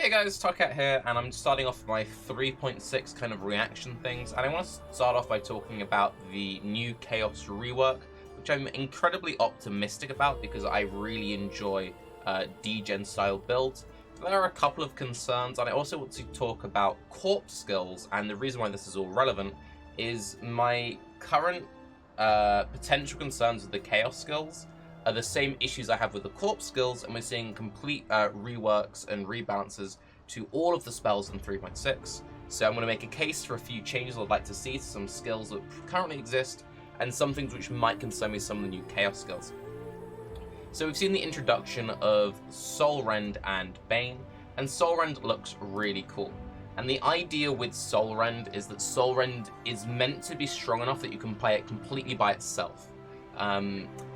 Hey guys, Tarke here, and I'm starting off my 3.6 kind of reaction things, and I want to start off by talking about the new Chaos rework, which I'm incredibly optimistic about because I really enjoy degen style builds. But there are a couple of concerns, and I also want to talk about corpse skills, and the reason why this is all relevant is my current potential concerns with the Chaos skills are the same issues I have with the corpse skills, and we're seeing complete reworks and rebalances to all of the spells in 3.6. So I'm going to make a case for a few changes I'd like to see to some skills that currently exist, and some things which might concern me, some of the new Chaos skills. So we've seen the introduction of Soul Rend and Bane, and Soul Rend looks really cool. And the idea with Soul Rend is that Soul Rend is meant to be strong enough that you can play it completely by itself.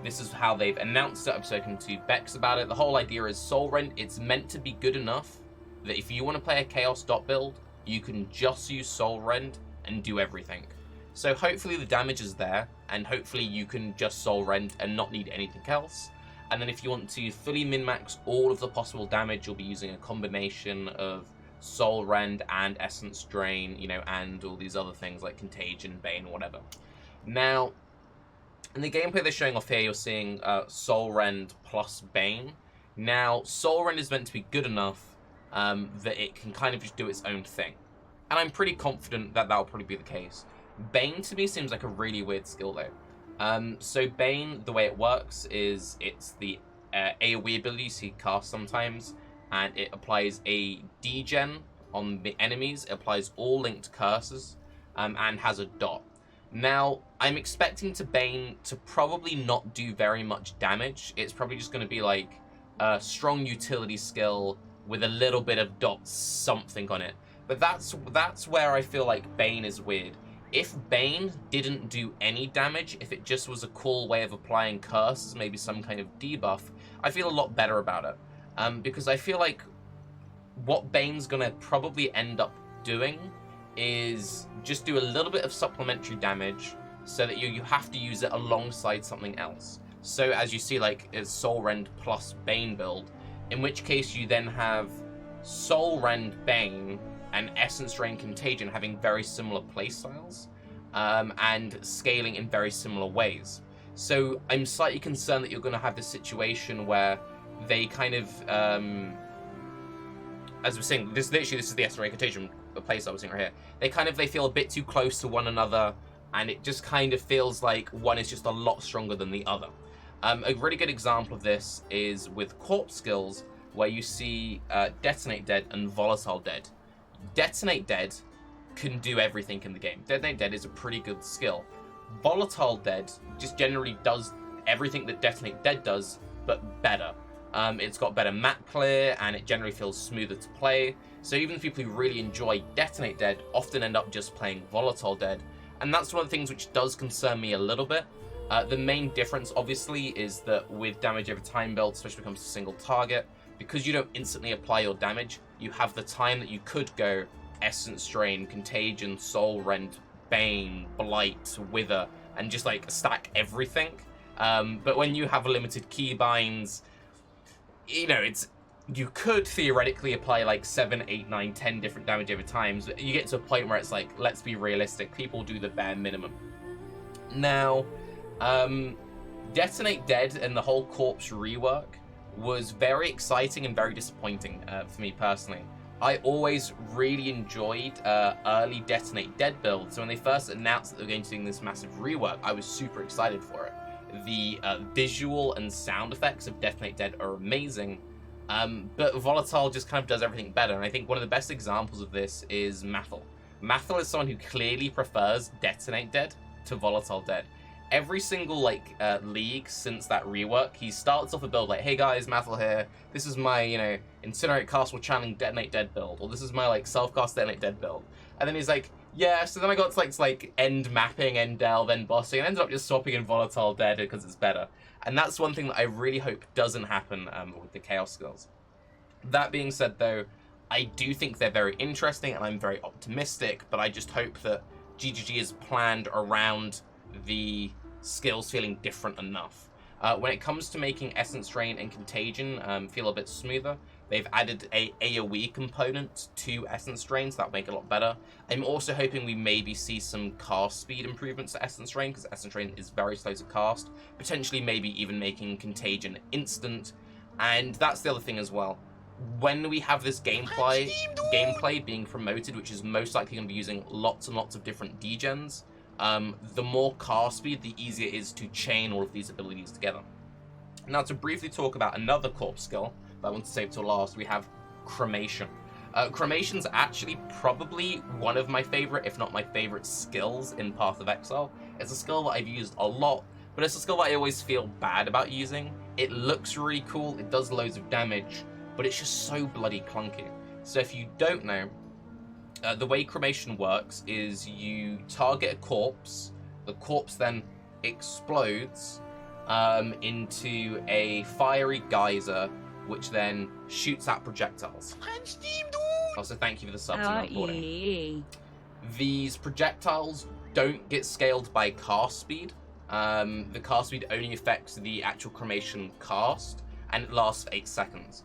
This is how they've announced it. I've spoken to Bex about it. The whole idea is Soul Rend, it's meant to be good enough that if you want to play a Chaos DoT build, you can just use Soul Rend and do everything. So hopefully the damage is there, and hopefully you can just Soul Rend and not need anything else. And then if you want to fully min-max all of the possible damage, you'll be using a combination of Soul Rend and Essence Drain, you know, and all these other things like Contagion, Bane, whatever. Now, in the gameplay they're showing off here, you're seeing Soul Rend plus Bane. Now, Soul Rend is meant to be good enough that it can kind of just do its own thing. And I'm pretty confident that that'll probably be the case. Bane, to me, seems like a really weird skill, though. So Bane, the way it works is it's the AoE ability you see cast sometimes, and it applies a degen on the enemies. It applies all linked curses, and has a dot. Now, I'm expecting Bane to probably not do very much damage. It's probably just going to be like a strong utility skill with a little bit of dot something on it. But that's where I feel like Bane is weird. If Bane didn't do any damage, if it just was a cool way of applying curses, maybe some kind of debuff, I feel a lot better about it. Because I feel like what Bane's going to probably end up doing is just do a little bit of supplementary damage so that you have to use it alongside something else. So as you see, like, it's Soul Rend plus Bane build, in which case you then have Soul Rend Bane and Essence Drain Contagion having very similar playstyles and scaling in very similar ways. So I'm slightly concerned that you're going to have this situation where they kind of, as we're saying, this is the Essence Drain Contagion place I was seeing right here. They feel a bit too close to one another, and it just kind of feels like one is just a lot stronger than the other. A really good example of this is with corpse skills, where you see Detonate Dead and Volatile Dead. Detonate Dead can do everything in the game. Detonate Dead is a pretty good skill. Volatile Dead just generally does everything that Detonate Dead does, but better. It's got better map clear, and it generally feels smoother to play. So even the people who really enjoy Detonate Dead often end up just playing Volatile Dead. And that's one of the things which does concern me a little bit. The main difference, obviously, is that with damage over time build, especially when it comes to single target, because you don't instantly apply your damage, you have the time that you could go Essence Drain, Contagion, Soul Rend, Bane, Blight, Wither, and just like stack everything. But when you have limited keybinds, you know, you could theoretically apply like 7, 8, 9, 10 different damage over time. But you get to a point where it's like, let's be realistic, people do the bare minimum. Now, Detonate Dead and the whole corpse rework was very exciting and very disappointing for me personally. I always really enjoyed early Detonate Dead builds. So when they first announced that they were going to do this massive rework, I was super excited for it. The visual and sound effects of Detonate Dead are amazing, but Volatile just kind of does everything better. And I think one of the best examples of this is Mathel. Mathel is someone who clearly prefers Detonate Dead to Volatile Dead. Every single league since that rework, he starts off a build like, hey guys, Mathel here. This is my, you know, Incinerate Castle Channeling Detonate Dead build, or this is my like self-cast Detonate Dead build. And then he's like, yeah, so then I got to like end mapping, end delve, end bossing, and ended up just swapping in Volatile Dead because it's better. And that's one thing that I really hope doesn't happen with the Chaos skills. That being said, though, I do think they're very interesting, and I'm very optimistic, but I just hope that GGG is planned around the skills feeling different enough. When it comes to making Essence Drain and Contagion feel a bit smoother, They've added a AoE component to Essence Drain, so that'll make it a lot better. I'm also hoping we maybe see some cast speed improvements to Essence Drain, because Essence Drain is very slow to cast. Potentially maybe even making Contagion instant. And that's the other thing as well. When we have this gameplay being promoted, which is most likely going to be using lots and lots of different degens, the more cast speed, the easier it is to chain all of these abilities together. Now, to briefly talk about another corpse skill that I want to save till last, we have Cremation. Cremation's actually probably one of my favorite, if not my favorite skills in Path of Exile. It's a skill that I've used a lot, but it's a skill that I always feel bad about using. It looks really cool, it does loads of damage, but it's just so bloody clunky. So if you don't know, the way Cremation works is you target a corpse, the corpse then explodes into a fiery geyser, which then shoots out projectiles. Also, thank you for the subs and recording. These projectiles don't get scaled by cast speed. The cast speed only affects the actual Cremation cast, and it lasts for 8 seconds.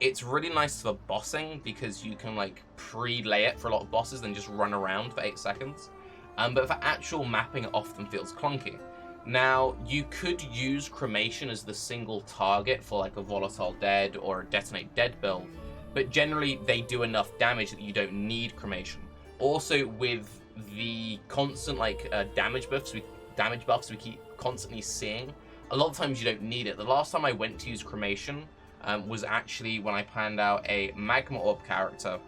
It's really nice for bossing, because you can like pre-lay it for a lot of bosses, then just run around for 8 seconds. But for actual mapping, it often feels clunky. Now, you could use Cremation as the single target for like a Volatile Dead or a Detonate Dead build, but generally they do enough damage that you don't need Cremation. Also, with the constant like damage buffs we keep constantly seeing, a lot of times you don't need it. The last time I went to use Cremation was actually when I planned out a Magma Orb character.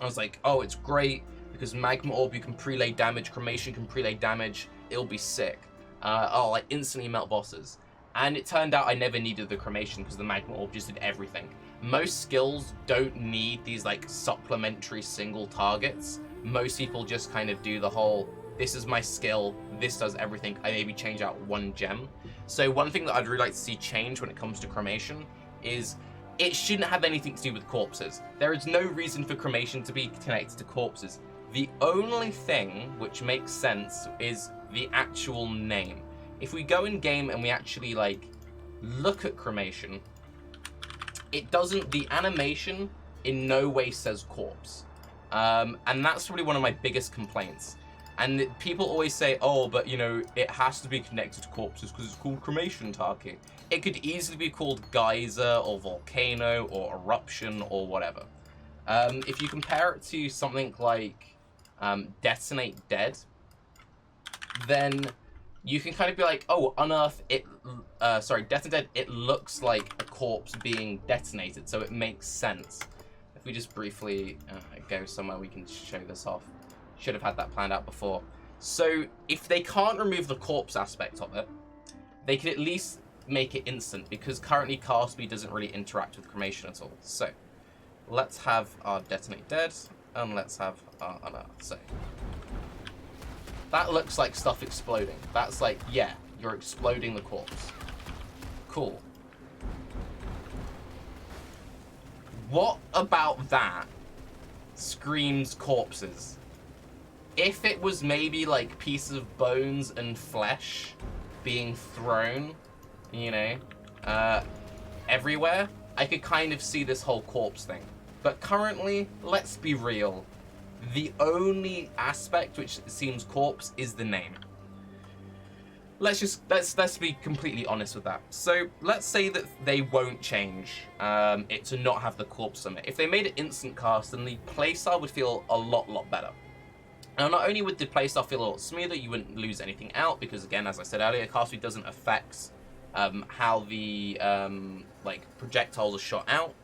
I was like, oh, it's great, because Magma Orb, you can prelay damage, Cremation can prelay damage, it'll be sick. I'll like instantly melt bosses. And it turned out I never needed the Cremation, because the Magma Orb just did everything. Most skills don't need these like supplementary single targets. Most people just kind of do the whole, this is my skill, this does everything, I maybe change out one gem. So one thing that I'd really like to see change when it comes to Cremation is it shouldn't have anything to do with corpses. There is no reason for Cremation to be connected to corpses. The only thing which makes sense is the actual name. If we go in game and we actually like look at Cremation, it doesn't, the animation in no way says corpse. And that's probably one of my biggest complaints. And people always say, oh, but you know, it has to be connected to corpses because it's called Cremation, Tarke. It could easily be called Geyser or Volcano or Eruption or whatever. If you compare it to something like Detonate Dead, then you can kind of be like, oh, Unearth, Detonate Dead, it looks like a corpse being detonated, so it makes sense. If we just briefly go somewhere we can show this off. Should have had that planned out before. So if they can't remove the corpse aspect of it, they could at least make it instant, because currently cast speed doesn't really interact with Cremation at all. So let's have our Detonate Dead, and let's have our Unearth. So that looks like stuff exploding. That's like, yeah, you're exploding the corpse. Cool. What about that screams corpses? If it was maybe like pieces of bones and flesh being thrown, you know, everywhere, I could kind of see this whole corpse thing. But currently, let's be real, the only aspect which seems corpse is the name. Let's be completely honest with that. So let's say that they won't change it to not have the corpse summit. If they made it instant cast, then the playstyle would feel a lot better. Now, not only would the playstyle feel a lot smoother, you wouldn't lose anything out, because again, as I said earlier, cast speed doesn't affect how the like projectiles are shot out,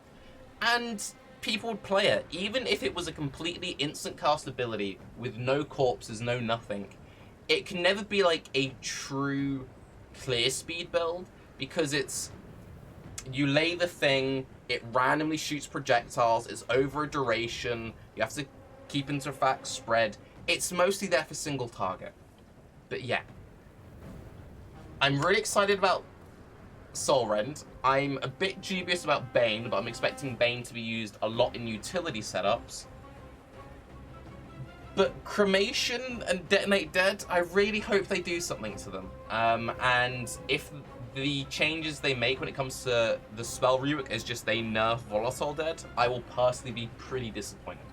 and people would play it. Even if it was a completely instant cast ability with no corpses, no nothing, it can never be like a true clear speed build, because it's, you lay the thing, it randomly shoots projectiles, it's over a duration, you have to keep into fact spread. It's mostly there for single target. But yeah, I'm really excited about Soul Rend. I'm a bit dubious about Bane, but I'm expecting Bane to be used a lot in utility setups. But Cremation and Detonate Dead, I really hope they do something to them. And if the changes they make when it comes to the spell rework is just they nerf Volatile Dead, I will personally be pretty disappointed.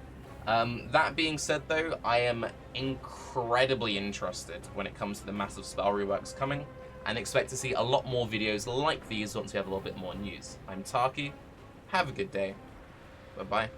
That being said though, I am incredibly interested when it comes to the massive spell reworks coming, and expect to see a lot more videos like these once we have a little bit more news. I'm Tarke, have a good day, bye bye.